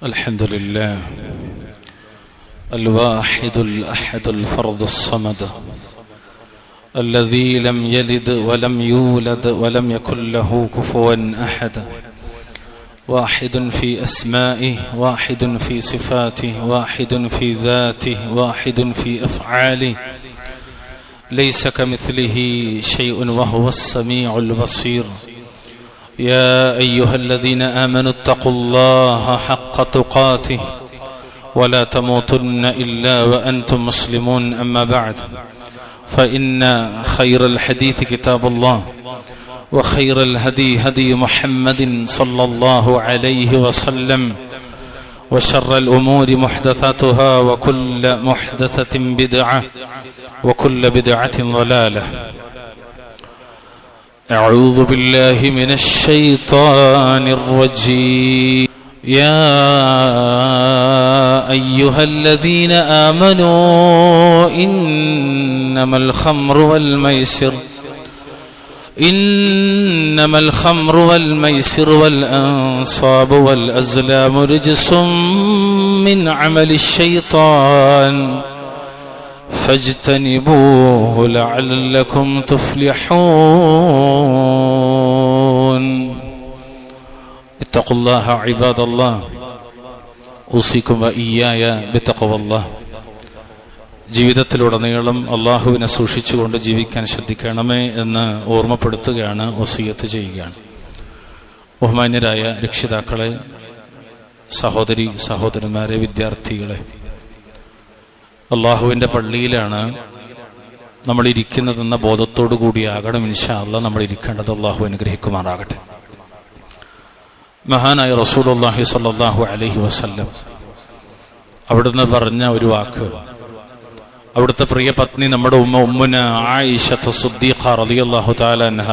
الحمد لله الواحد الأحد الفرد الصمد الذي لم يلد ولم يولد ولم يكن له كفوا أحد واحد في أسمائه واحد في صفاته واحد في ذاته واحد في أفعاله ليس كمثله شيء وهو السميع البصير يا أيها الذين آمنوا اتقوا الله حق تقاته ولا تموتن إلا وأنتم مسلمون أما بعد فإن خير الحديث كتاب الله وخير الهدي هدي محمد صلى الله عليه وسلم وشر الأمور محدثاتها وكل محدثة بدعة وكل بدعة ضلالة أعوذ بالله من الشيطان الرجيم يا أيها الذين آمنوا إنما الخمر والميسر والأنصاب والأزلام رجس من عمل الشيطان فاجتنبوه لعلكم تفلحون اتقوا الله عباد الله أوصيكم وإياي بتقوى الله. ജീവിതത്തിലുടനീളം അള്ളാഹുവിനെ സൂക്ഷിച്ചുകൊണ്ട് ജീവിക്കാൻ ശ്രദ്ധിക്കണമേ എന്ന് ഓർമ്മപ്പെടുത്തുകയാണ്, വസിയത്ത് ചെയ്യുകയാണ്. ബഹുമാന്യരായ രക്ഷിതാക്കളെ, സഹോദരി സഹോദരന്മാരെ, വിദ്യാർത്ഥികളെ, അള്ളാഹുവിൻ്റെ പള്ളിയിലാണ് നമ്മൾ ഇരിക്കുന്നതെന്ന ബോധത്തോടു കൂടിയാകണം ഇൻഷാ അല്ലാഹ് നമ്മൾ ഇരിക്കേണ്ടത്. അള്ളാഹു അനുഗ്രഹിക്കുമാറാകട്ടെ. മഹാനായ റസൂലുള്ളാഹി സ്വല്ലല്ലാഹു അലൈഹി വസല്ലം അവിടുന്ന് പറഞ്ഞ ഒരു വാക്ക്, അവിടുത്തെ പ്രിയ പത്നി നമ്മുടെ ഉമ്മുന ആയിഷ സിദ്ദീഖ റളിയല്ലാഹു തആല അൻഹ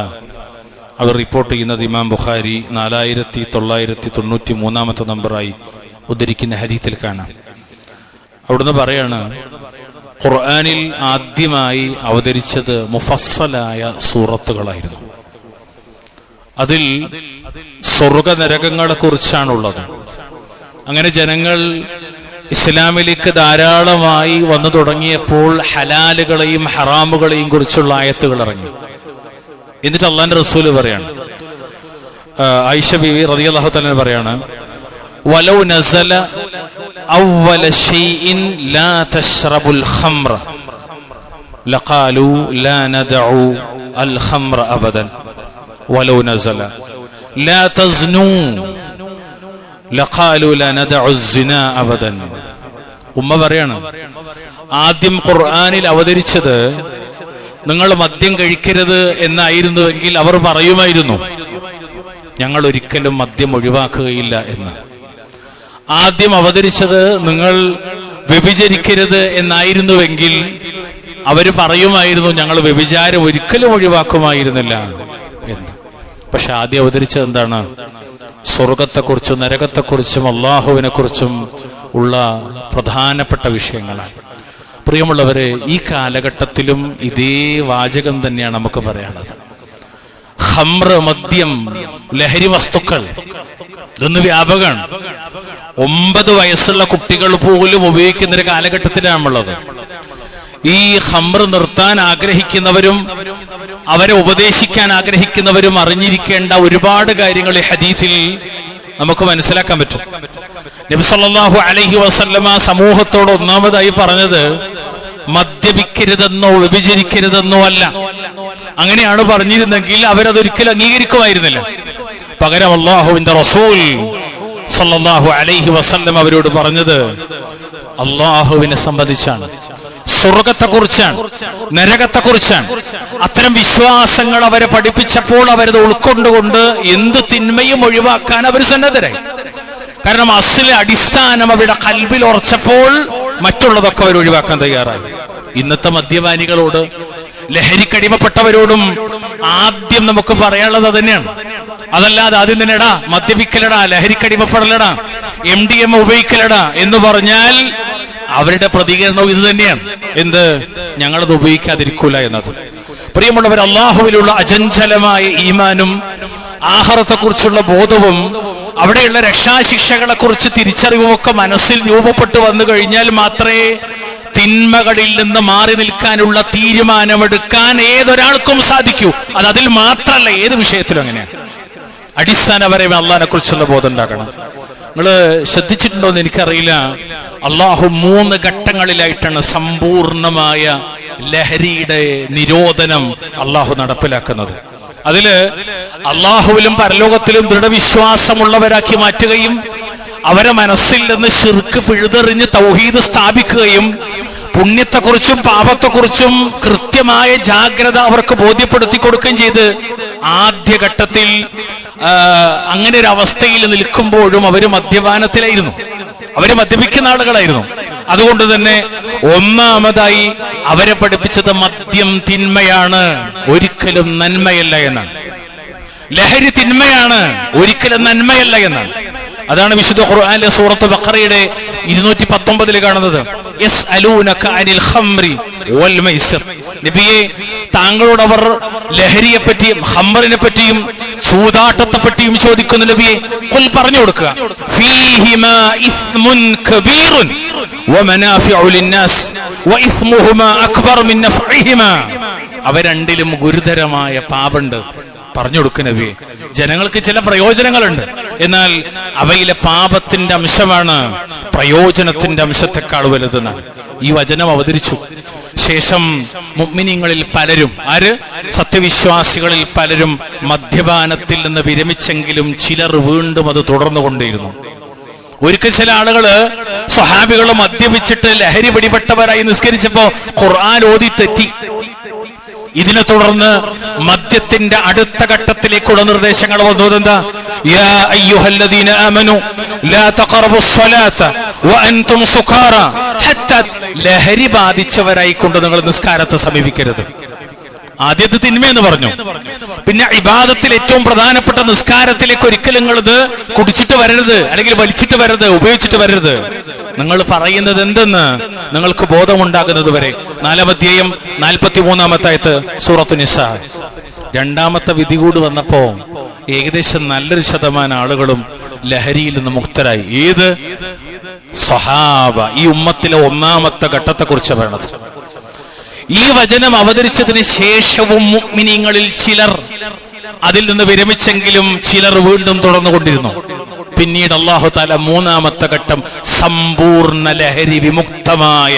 അവർ റിപ്പോർട്ട് ചെയ്യുന്നത് ഇമാം ബുഖാരി 4993 നമ്പറായി ഉദ്ധരിക്കുന്ന ഹദീസിൽ കാണാം. അവിടുന്ന് പറയാണ്, ഖുർആനിൽ ആദ്യമായി അവതരിച്ചത് മുഫസ്സലായ സൂറത്തുകളായിരുന്നു. അതിൽ സ്വർഗ നരകങ്ങളെ കുറിച്ചാണുള്ളത്. അങ്ങനെ ജനങ്ങൾ ഇസ്ലാമിലേക്ക് ധാരാളമായി വന്നു തുടങ്ങിയപ്പോൾ ഹലാലുകളെയും ഹറാമുകളെയും കുറിച്ചുള്ള ആയത്തുകൾ ഇറങ്ങി. എന്നിട്ട് അള്ളാന്റെ റസൂല് പറയാണ്, ആയിഷ ബീവി റളിയല്ലാഹു തആല പറയാണ്, വലൗ നസല അവ്വല ശൈഇൻ ലാ തശ്റബുൽ ഖംറ ലഖാലു ലാ നദഉ അൽ ഖംറ അബദൻ വലൗ നസല ലാ തസ്നൂ ലഖാലു ലാ നദഉ അസ്സിനാ അബദൻ. ഉമ്മ പറയാണ്, ആദ്യം ഖുർആനിൽ അവതരിച്ചത് നിങ്ങൾ മദ്യം കഴിക്കരുത് എന്നായിരുന്നുവെങ്കിൽ അവർ പറയുമായിരുന്നു, ഞങ്ങൾ ഒരിക്കലും മദ്യം ഒഴിവാക്കുകയില്ല എന്ന്. ആദ്യം അവതരിച്ചത് നിങ്ങൾ വ്യഭിചരിക്കരുത് എന്നായിരുന്നുവെങ്കിൽ അവര് പറയുമായിരുന്നു, ഞങ്ങൾ വ്യഭിചാരം ഒരിക്കലും ഒഴിവാക്കുമായിരുന്നില്ല എന്ന്. പക്ഷെ ആദ്യം അവതരിച്ചത് എന്താണ്? സ്വർഗത്തെക്കുറിച്ചും നരകത്തെക്കുറിച്ചും അള്ളാഹുവിനെ കുറിച്ചും ഉള്ള പ്രധാനപ്പെട്ട വിഷയങ്ങളാണ്. പ്രിയമുള്ളവരെ, ഈ കാലഘട്ടത്തിലും ഇതേ വാചകം തന്നെയാണ് നമുക്ക് പറയാനുള്ളത്. ഖംർ, മദ്യം, ലഹരി വസ്തുക്കൾ, ഇതൊന്ന് വ്യാപകമാണ്. 9 വയസ്സുള്ള കുട്ടികൾ പോലും ഉപയോഗിക്കുന്ന ഒരു കാലഘട്ടത്തിലാണുള്ളത്. ഈ ഖംർ നിർത്താൻ ആഗ്രഹിക്കുന്നവരും അവരെ ഉപദേശിക്കാൻ ആഗ്രഹിക്കുന്നവരും അറിഞ്ഞിരിക്കേണ്ട ഒരുപാട് കാര്യങ്ങൾ ഈ ഹദീസിൽ നമുക്ക് മനസ്സിലാക്കാൻ പറ്റും. നബി സല്ലല്ലാഹു അലൈഹി വസല്ലമ സമൂഹത്തോട് ഒന്നാമതായി പറഞ്ഞത് മദ്യപിക്കരുതെന്നോ വ്യഭിചരിക്കരുതെന്നോ അല്ല. അങ്ങനെയാണ് പറഞ്ഞിരുന്നെങ്കിൽ അവരതൊരിക്കലും അംഗീകരിക്കുമായിരുന്നില്ല. പകരം അല്ലാഹുവിന്റെ റസൂൽ സല്ലല്ലാഹു അലൈഹി വസല്ലം അവരോട് പറഞ്ഞത് അല്ലാഹുവിനെ സംബന്ധിച്ചാണ്, സ്വർഗത്തെക്കുറിച്ചാണ്, നരകത്തെക്കുറിച്ചാണ്. അത്തരം വിശ്വാസങ്ങൾ അവരെ പഠിപ്പിച്ചപ്പോൾ അവരത് ഉൾക്കൊണ്ടുകൊണ്ട് എന്ത് തിന്മയും ഒഴിവാക്കാൻ അവർ സന്നദ്ധരായി. കാരണം അസ്ലിലെ അടിസ്ഥാനം അവരുടെ ഖൽബിൽ ഉറച്ചപ്പോൾ മറ്റുള്ളതൊക്കെ അവർ ഒഴിവാക്കാൻ തയ്യാറായി. ഇന്നത്തെ മദ്യപാനികളോട്, ലഹരിക്കടിമപ്പെട്ടവരോടും ആദ്യം നമുക്ക് പറയാനുള്ളത് തന്നെയാണ്. അതല്ലാതെ ആദ്യം തന്നെ എടാ മദ്യപിക്കലടാ, ലഹരിക്കടിമപ്പെടലടാ, MDMA ഉപയോഗിക്കലടാ എന്ന് പറഞ്ഞാൽ അവരുടെ പ്രതികരണവും ഇത് തന്നെയാണ്. എന്ത്? ഞങ്ങളത് ഉപയോഗിക്കാതിരിക്കൂല എന്നത്. പ്രിയമുള്ളവർ, അള്ളാഹുവിലുള്ള അചഞ്ചലമായ ഈമാനും ആഖിറത്തെക്കുറിച്ചുള്ള ബോധവും അവിടെയുള്ള രക്ഷാശിക്ഷകളെ കുറിച്ച് തിരിച്ചറിവുമൊക്കെ മനസ്സിൽ രൂപപ്പെട്ടു വന്നു കഴിഞ്ഞാൽ മാത്രമേ തിന്മകളിൽ നിന്ന് മാറി നിൽക്കാനുള്ള തീരുമാനമെടുക്കാൻ ഏതൊരാൾക്കും സാധിക്കൂ. അത് അതിൽ മാത്രമല്ല, ഏത് വിഷയത്തിലും അങ്ങനെയാണ്. അടിസ്ഥാനപരമായി അള്ളാഹിനെ കുറിച്ചുള്ള ബോധം ഉണ്ടാക്കണം. നിങ്ങൾ ശ്രദ്ധിച്ചിട്ടുണ്ടോ എന്ന് എനിക്കറിയില്ല, അള്ളാഹു 3 ഘട്ടങ്ങളിലായിട്ടാണ് സമ്പൂർണമായ ലഹരിയുടെ നിരോധനം അള്ളാഹു നടപ്പിലാക്കുന്നത്. അതില് അള്ളാഹുവിലും പരലോകത്തിലും ദൃഢവിശ്വാസമുള്ളവരാക്കി മാറ്റുകയും അവരെ മനസ്സിൽ നിന്ന് ശിർക്ക് പിഴുതെറിഞ്ഞ് തൗഹീദ് സ്ഥാപിക്കുകയും പുണ്യത്തെക്കുറിച്ചും പാപത്തെക്കുറിച്ചും കൃത്യമായ ജാഗ്രത അവർക്ക് ബോധ്യപ്പെടുത്തി കൊടുക്കുകയും ചെയ്ത് ആദ്യഘട്ടത്തിൽ അങ്ങനെ ഒരു അവസ്ഥയിൽ നിൽക്കുമ്പോഴും അവര് മദ്യപാനത്തിലായിരുന്നു, അവര് മദ്യപിക്കുന്ന ആളുകളായിരുന്നു. അതുകൊണ്ട് തന്നെ ഒന്നാമതായി അവരെ പഠിപ്പിച്ചത് മദ്യം തിന്മയാണ്, ഒരിക്കലും നന്മയല്ല എന്നാണ്. ലഹരി തിന്മയാണ്, ഒരിക്കലും നന്മയല്ല എന്നാണ്. അതാണ് വിശുദ്ധ ഖുർആനിലെ സൂറത്ത് ബഖറയുടെ 219 കാണുന്നത്. യസ്അലൂനക അനിൽ ഖംറി വൽ മൈസിർ. നബിയെ, താങ്കളോട് അവർ ലഹരിയെ പറ്റിയും ഖംറിനെ പറ്റിയും ചൂതാട്ടത്തെ പറ്റിയും ചോദിക്കുന്നു. നബിയെ, ഖുൽ പറഞ്ഞു കൊടുക്കുക, ഫീഹിമാ ഇസ്മുൻ കബീറുൻ വമനാഫിഉ ലിന്നാസ് വഇസ്മുഹുമാ അക്ബർ മിൻ നഫഇഹിമാ. അവ രണ്ടിലും ഗുരുതരമായ പാപമുണ്ട്. പറഞ്ഞു കൊടുക്കുന്ന നബിയെ, ജനങ്ങൾക്ക് ചില പ്രയോജനങ്ങളുണ്ട്, എന്നാൽ അവയിലെ പാപത്തിന്റെ അംശമാണ് പ്രയോജനത്തിന്റെ അംശത്തെക്കാൾ വലുതെന്നാണ് ഈ വചനം അവതരിച്ചു. ശേഷം മുഅ്മിനീങ്ങളിൽ പലരും, സത്യവിശ്വാസികളിൽ പലരും മദ്യപാനത്തിൽ നിന്ന് വിരമിച്ചെങ്കിലും ചിലർ വീണ്ടും അത് തുടർന്നുകൊണ്ടേയിരുന്നു. ഒരിക്കൽ ചില ആളുകള് സ്വഹാബികൾ മദ്യപിച്ചിട്ട് ലഹരി പിടിപെട്ടവരായി നിസ്കരിച്ചപ്പോ ഖുർആൻ ഓതി തെറ്റി. ഇതിനെ തുടർന്ന് മദ്യത്തിന്റെ അടുത്ത ഘട്ടത്തിലേക്കുള്ള നിർദ്ദേശങ്ങൾ വന്നതെന്താ? യാ അയ്യുഹല്ലദീന ആമനു ലാ തഖറബുസ് സ്വലാത്ത വഅൻതും സുകാറ. ഹത്താ, ലഹരി ബാധിച്ചവരായിക്കൊണ്ട് നിങ്ങൾ നിസ്കാരത്തെ സമീപിക്കരുത്. ആദ്യത്തെ തിന്മയെന്ന് പറഞ്ഞു. പിന്നെ ഇബാദത്തിൽ ഏറ്റവും പ്രധാനപ്പെട്ട നിസ്കാരത്തിലേക്ക് ഒരിക്കലും നിങ്ങൾ ഇത് കുടിച്ചിട്ട് വരരുത്, അല്ലെങ്കിൽ വലിച്ചിട്ട് വരരുത്, ഉപയോഗിച്ചിട്ട് വരരുത്. നിങ്ങൾ പറയുന്നത് എന്തെന്ന് നിങ്ങൾക്ക് ബോധമുണ്ടാകുന്നത് വരെ. 4-ാം അധ്യായം 43-ാമത്തെ ആയത്ത് സൂറത്തു നിസാ. രണ്ടാമത്തെ വിധി കൂടി വന്നപ്പോ ഏകദേശം നല്ലൊരു ശതമാനം ആളുകളും ലഹരിയിൽ നിന്ന് മുക്തരായി. ഏത്? സ്വഹാബ. ഈ ഉമ്മത്തിലെ ഒന്നാമത്തെ ഘട്ടത്തെ കുറിച്ച് പറയണത്. ഈ വചനം അവതരിച്ചതിന് ശേഷവും മുഅ്മിനീങ്ങളിൽ ചിലർ അതിൽ നിന്ന് വിരമിച്ചെങ്കിലും ചിലർ വീണ്ടും തുടർന്നുകൊണ്ടിരുന്നു. പിന്നീട് അല്ലാഹു തആല 3-ാമത്തെ ഘട്ടം, സമ്പൂർണ്ണ ലഹരി വിമുക്തമായ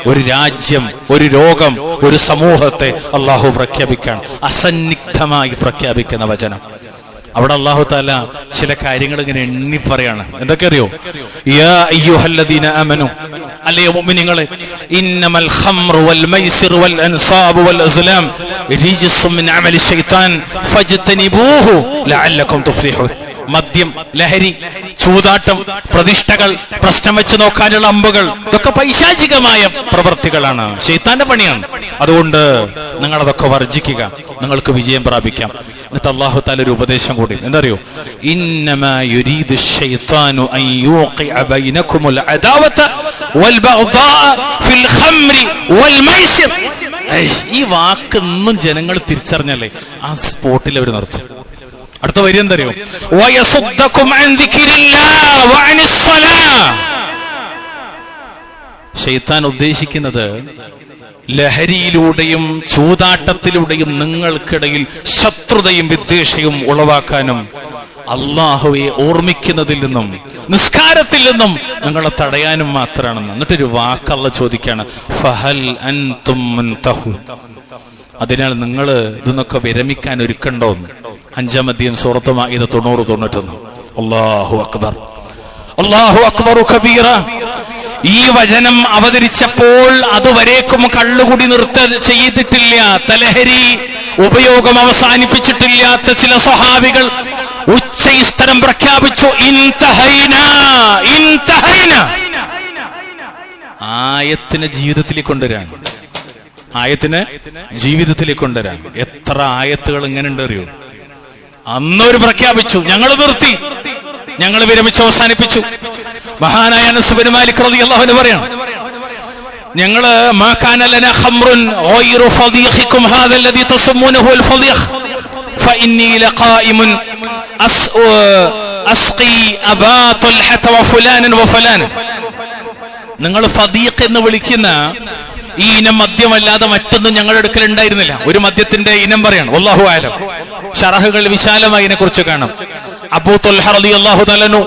ഒരു രാജ്യം, ഒരു ലോകം, ഒരു സമൂഹത്തെ അല്ലാഹു പ്രഖ്യാപിക്കാൻ അസന്നിഗ്ധമായി പ്രഖ്യാപിക്കുന്ന വചനം. അവിടെ അല്ലാഹു തആല ചില കാര്യങ്ങൾ ഇങ്ങനെ എണ്ണി പറയാണ്. എന്തൊക്കെ അറിയോ? യാ അയ്യുഹല്ലദീന ആമനു, അല്ലയോ മുഅ്മിനീങ്ങളെ, ഇന്നമൽ ഖംറു വൽ മൈസിറു വൽ അൻസാബു വൽ അസ്ലാം റിജ്സും മിൻ അമലി ശൈത്താൻ ഫജ്തനിബൂഹു ലഅല്ലകും തുഫ്ലിഹൂൻ. മദ്യം, ലഹരി, ചൂതാട്ടം, പ്രതിഷ്ഠകൾ, പ്രശ്നം വെച്ച് നോക്കാനുള്ള അമ്പുകൾ, ഇതൊക്കെ പൈശാചികമായ പ്രവൃത്തികളാണ്, ശൈത്താന്റെ പണിയാണ്. അതുകൊണ്ട് നിങ്ങൾ അതൊക്കെ വർജിക്കുക, നിങ്ങൾക്ക് വിജയം പ്രാപിക്കാം. എന്നിട്ട് അല്ലാഹു തആല ഒരു ഉപദേശം കൂടി, എന്തറിയോ? ഇന്നമാ യുരീദു ശൈത്താനു അൻ യൂഖിഅ ബൈനകുമുൽ അദാവത വൽ ബഗ്ദാഅ ഫിൽ ഖംറി വൽ മൈസിർ. ഈ വാക്കൊന്നും ജനങ്ങൾ തിരിച്ചറിഞ്ഞല്ലേ ആ സ്പോട്ടിൽ അവർ നിർത്തും. അടുത്ത വരി എന്തറിയോ? വയസുദ്ദകും അൻ ദിക്രില്ലാഹ് വഅനിസ് സ്വലാഹ്. ശൈത്താൻ ഉദ്ദേശിക്കുന്നത് ലഹരിയിലൂടെയും ചൂതാട്ടത്തിലൂടെയും നിങ്ങൾക്കിടയിൽ ശത്രുതയും വിദ്വേഷയും ഉളവാക്കാനും അള്ളാഹുവെ ഓർമ്മിക്കുന്നതിൽ നിന്നും നിസ്കാരത്തിൽ നിന്നും നിങ്ങളെ തടയാനും മാത്രമാണെന്ന്. എന്നിട്ടൊരു വാക്കല്ല ചോദിക്കാണ്, ഫഹൽ അൻതും മുൻതഹൂൻ. അതിനാൽ നിങ്ങൾ ഇതൊന്നൊക്കെ വിരമിക്കാൻ ഒരുക്കണ്ടോന്ന്. 5-ാം അധ്യായം സൂറത്ത് മാഇദ 90-91. അല്ലാഹു അക്ബർ, അല്ലാഹു അക്ബറു കബീറ. ഈ വചനം അവതരിച്ചപ്പോൾ അതുവരേക്കും കള്ളുകുടി ചെയ്തിട്ടില്ലാത്ത, ലഹരി ഉപയോഗം അവസാനിപ്പിച്ചിട്ടില്ലാത്ത ചില സ്വഹാബികൾ ഉച്ചസ്ഥരം പ്രഖ്യാപിച്ചു, ഇൻതഹൈന ഇൻതഹൈന. ആയത്തിനെ ജീവിതത്തിലേക്ക് കൊണ്ടുവരാൻ, ആയത്തിനെ ജീവിതത്തിലേക്ക് കൊണ്ടുവരാൻ. എത്ര ആയത്തുകൾ ഇങ്ങനെ ഉണ്ട് അറിയോ? അന്നൊരു പ്രഖ്യാപിച്ചു, ഞങ്ങൾ നിർത്തി, ഞങ്ങൾ വിരമിച്ച് അവസാനിപ്പിച്ചു. മഹാനായ അനസ് ബിൻ മാലിക് റളിയല്ലാഹു അൻഹു പറയാണ്, ഞങ്ങള് മാ കാന ലനാ ഖംറുൻ ഗൈറു ഫദീഖികും ഹാദാ അല്ലദീ തസമ്മുനഹു അൽ ഫദീഖ് ഫഇന്നി ലഖായിമുൻ അസ്ഖി അബാ തുൽഹത വഫുലാനൻ വഫലാൻ. നിങ്ങൾ ഫദീഖ് എന്ന് വിളിക്കുന്ന ഈ ഇനം മദ്യമല്ലാതെ മറ്റൊന്നും ഞങ്ങളുടെ അടുക്കൽ ഉണ്ടായിരുന്നില്ല. ഒരു മദ്യത്തിന്റെ ഇനം പറയാണ്, വല്ലാഹു അഅലം. ശറഹുകൾ വിശാലമായി ഇതിനെ കുറിച്ച് കാണാം. അബൂ തുൽഹ റളിയല്ലാഹു തആല അൻഹു,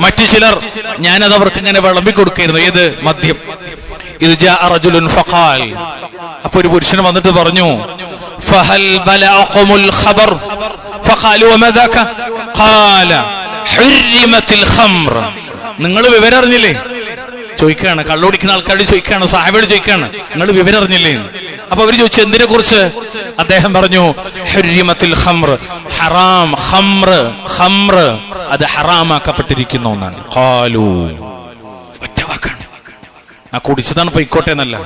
മറ്റു ചിലർ, ഞാനത് അവർക്ക് ഇങ്ങനെ വിളമ്പി കൊടുക്കായിരുന്നു. ഏത് മദ്യം? ഇത് ജാഅ റജുലുൻ ഫഖാൽ, അപ്പൊ ഒരു പുരുഷൻ വന്നിട്ട് പറഞ്ഞു, ഫഹൽ ബലഅകുമുൽ ഖബർ ഫഖാലു വമാ ദാക ഖാല ഹുരിമത്തിൽ ഖംർ. നിങ്ങൾ വിവരം അറിഞ്ഞില്ലേ? ചോദിക്കാണ്, കള്ളുടിക്കുന്ന ആൾക്കാരോട് ചോദിക്കാണ്, സഹാബിയോട് ചോദിക്കാണ്, നിങ്ങൾ വിവരം അറിഞ്ഞില്ലേ? അപ്പൊ അവര് ചോദിച്ചു, എന്തിനെ കുറിച്ച്? അദ്ദേഹം പറഞ്ഞു, ഹുരിമത്തിൽ ഖംർ, ഹറാം. ഖംർ അത് ഹറാമാക്കപ്പെട്ടിരിക്കുന്ന ഒന്നാണ്. ഖാലു, ഒറ്റ വാക്കാണ്. ആ കുടിച്ചതാണ് പൊയ്ക്കോട്ടെ എന്നല്ല,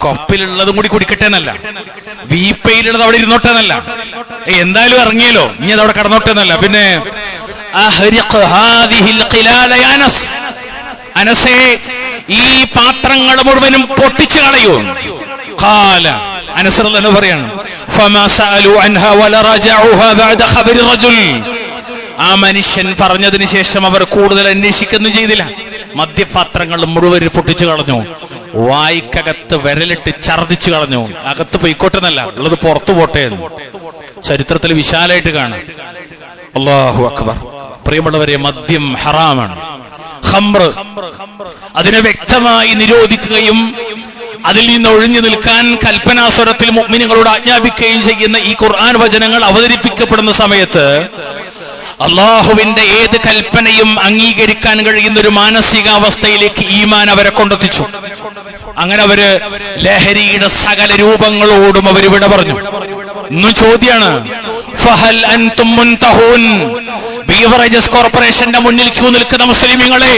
കൊപ്പിലുള്ളതും കൂടി കുടിക്കട്ടെ എന്നല്ല, വീപ്പയിലുള്ളത് അവിടെ ഇരുന്നോട്ടെ എന്നല്ല, എന്തായാലും ഇറങ്ങിയല്ലോ ഇനി അതവിടെ കടന്നോട്ടെ എന്നല്ല. പിന്നെ അനസേ, ഈ പാത്രങ്ങൾ മുഴുവനും പൊട്ടിച്ചു കളയൂ. ഖാല, അനസ് റളിയല്ലാഹു പറയാണ്, ഫമാ സഅലു അൻഹാ വല റജഉഹാ ബഅദ ഖബരി റജുൽ. ആ മനുഷ്യൻ പറഞ്ഞതിന് ശേഷം അവർ കൂടുതൽ അന്വേഷിക്കുന്നു ചെയ്തില്ല. മദ്യപാത്രങ്ങൾ മുഴുവൻ പൊട്ടിച്ചു കളഞ്ഞു, വായ്ക്കകത്ത് വിരലിട്ട് ഛർദിച്ചു കളഞ്ഞു. അകത്ത് പൊയ്ക്കോട്ടെന്നല്ല, ഉള്ളത് പുറത്തു പോട്ടെ. ചരിത്രത്തിൽ വിശാലായിട്ട് കാണാം. അല്ലാഹു അക്ബർ. പ്രിയമുള്ളവരെ, മദ്യം ഹറാമാണ്. ഖംർ അതിനെ വ്യക്തമായി നിരോധിക്കുകയും അതിൽ നിന്ന് ഒഴിഞ്ഞു നിൽക്കാൻ കൽപ്പനാസ്വരത്തിൽ മുഅ്മിനീങ്ങളോട് ആജ്ഞാപിക്കുകയും ചെയ്യുന്ന ഈ ഖുർആൻ വചനങ്ങൾ അവതരിപ്പിക്കപ്പെടുന്ന സമയത്ത് അള്ളാഹുവിന്റെ ഏത് കൽപ്പനയും അംഗീകരിക്കാൻ കഴിയുന്ന ഒരു മാനസികാവസ്ഥയിലേക്ക് ഈമാൻ അവരെ കൊണ്ടെത്തിച്ചു. അങ്ങനെ അവര് ലഹരിയുടെ സകല രൂപങ്ങളോടും അവര് വിട പറഞ്ഞു. ഇന്നും ചോദ്യാണ്, ഫഹൽ അൻതും മുൻതഹൂൻ. ബീവറേജസ് കോർപ്പറേഷന്റെ മുന്നിൽ ക്യൂ നിൽക്കുന്ന മുസ്ലിമീങ്ങളെ,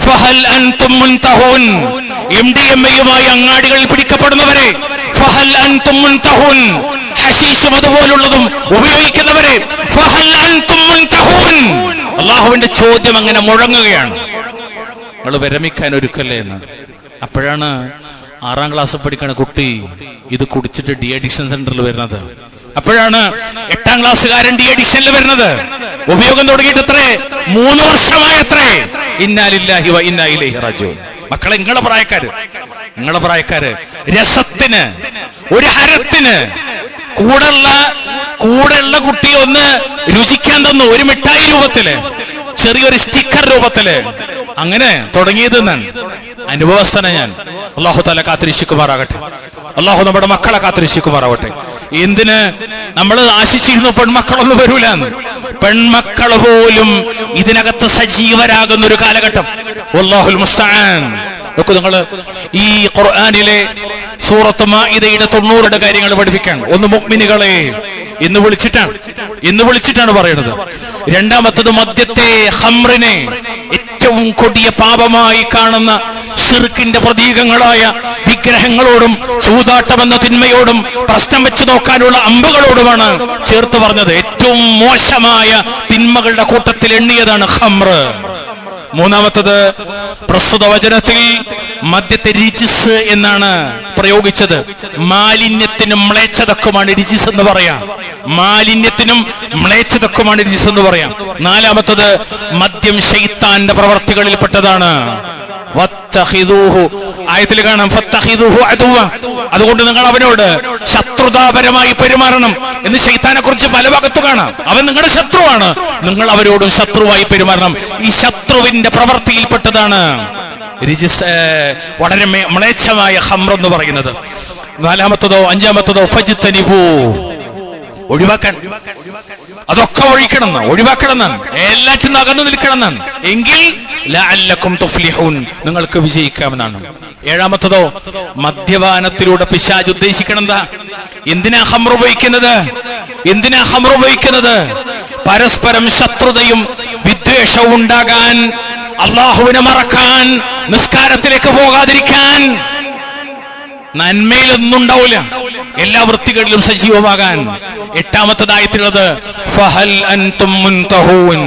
ഫഹൽ അൻതും മുൻതഹൂൻ. MDMA-യുമായി അങ്ങാടികളിൽ പിടിക്കപ്പെടുന്നവരെ, ഫഹൽ അൻതും മുൻതഹൂൻ. ഹശീഷും അതുപോലുള്ളതും ഉപയോഗിക്കുന്നവരെ, ഫഹൽ അൻതും മുൻതഹൂൻ. അള്ളാഹുവിന്റെ ചോദ്യം അങ്ങനെ മുഴങ്ങുകയാണ്, നിങ്ങൾ വിരമിക്കാൻ ഒരുക്കല്ലേ എന്ന്. അപ്പോഴാണ് 6ാം ക്ലാസ്സിൽ പഠിക്കുന്ന കുട്ടി ഇത് കുടിച്ചിട്ട് ഡി അഡിക്ഷൻ സെന്ററിൽ വരുന്നത്. അപ്പോഴാണ് 8ാം ക്ലാസ്സുകാരൻ ഡി അഡിക്ഷനിൽ വരുന്നത്. ഉപയോഗം തുടങ്ങിയിട്ട് എത്രേ? 3 വർഷമായത്രേ. ഇന്നാ ലില്ലാഹി വ ഇന്നാ ഇലൈഹി റാജിഊൻ. മക്കളെ, നിങ്ങളെ പ്രായക്കാര് രസത്തിന്, ഒരു ഹരത്തിന് കൂടെയുള്ള കുട്ടി ഒന്ന് രുചിക്കാൻ തന്നു, ഒരു മിഠായി രൂപത്തില്, ചെറിയൊരു സ്റ്റിക്കർ രൂപത്തില്. അങ്ങനെ തുടങ്ങിയത് അനുഭവസ്ഥന ഞാൻ. അള്ളാഹു തആല കാത്തിരക്ഷിക്കുമാറാകട്ടെ. അള്ളാഹു നമ്മുടെ മക്കളെ കാത്തിരക്ഷിക്കുമാറാവട്ടെ. എന്തിന് നമ്മൾ ആശിച്ചിരുന്നു പെൺമക്കളൊന്നും വരൂലെന്ന്? പെൺമക്കൾ പോലും ഇതിനകത്ത് സജീവരാകുന്ന ഒരു കാലഘട്ടം. വല്ലാഹുൽ മുസ്തആൻ. നോക്കൂ, നിങ്ങൾ ഈ ഖുർആനിലെ സൂറത്ത് മാഇദയുടെ 90 കാര്യങ്ങൾ പഠിപ്പിക്കാൻ. ഒന്ന്, മുഅ്മിനുകളെ എന്ന് വിളിച്ചിട്ടാണ് പറയുന്നത്. രണ്ടാമത്തത് മദ്യത്തെ, ഖംറിനെ ഏറ്റവും കൊടിയ പാപമായി കാണുന്ന ശിർക്കിന്റെ പ്രതീകങ്ങളായ വിഗ്രഹങ്ങളോടും ചൂതാട്ടമെന്ന തിന്മയോടും പ്രശ്നം വെച്ച് നോക്കാനുള്ള അമ്പുകളോടുമാണ് ചേർത്ത് പറഞ്ഞത്. ഏറ്റവും മോശമായ തിന്മകളുടെ കൂട്ടത്തിൽ എണ്ണിയതാണ് ഖംർ. മൂന്നാമത്തത്, പ്രസ്തുത വചനത്തിൽ മദ്യത്തെ റിജിസ് എന്നാണ് പ്രയോഗിച്ചത്. മാലിന്യത്തിനും മ്ലേച്ഛതക്കുമാണ് റിജിസ് എന്ന് പറയാം. മാലിന്യത്തിനും മ്ലേച്ഛതക്കുമാണ് റിജിസ് എന്ന് പറയാം. നാലാമത്തത്, മദ്യം ശൈത്താന്റെ പ്രവർത്തികളിൽപ്പെട്ടതാണ്. ആയത്തിൽ കാണാം, അതുകൊണ്ട് നിങ്ങൾ അവനോട് ശത്രുതാപരമായി പെരുമാറണം എന്ന് ശൈത്താനെ കുറിച്ച് പല ഭാഗത്തു കാണാം. അവൻ നിങ്ങളുടെ ശത്രുവാണ്, നിങ്ങൾ അവരോടും ശത്രുവായി പെരുമാറണം. ഈ ശത്രുവിന്റെ പ്രവൃത്തിയിൽപ്പെട്ടതാണ് വളരെ മ്ലേച്ഛമായ ഖംർ എന്ന് പറയുന്നത്. അഞ്ചാമത്തതോ ഫജ്തനിബൂ, ഒഴിവാക്കാൻ. അതൊക്കെ ഒഴിവാക്കണം, എല്ലാറ്റിനും അകന്നു നിൽക്കണം. എങ്കിൽ ലഅല്ലക്കും തുഫ്ലിഹൂൻ, നിങ്ങൾക്ക് വിജയിക്കാമെന്നാണ്. ഏഴാമത്തതോ, മദ്യപാനത്തിലൂടെ പിശാച് ഉദ്ദേശിക്കണം എന്താ? എന്തിനാ ഖംർ ഉപയോഗിക്കുന്നത്? പരസ്പരം ശത്രുതയും വിദ്വേഷവും ഉണ്ടാകാൻ, അള്ളാഹുവിനെ മറക്കാൻ, നിസ്കാരത്തിലേക്ക് പോകാതിരിക്കാൻ, നന്മയിലൊന്നും ഉണ്ടാവില്ല, എല്ലാ വൃത്തികളിലും സജീവമാകാൻ. എട്ടാമത്തതായിട്ടുള്ളത് ഫഹൽ അൻതും മുൻതഹൂൻ,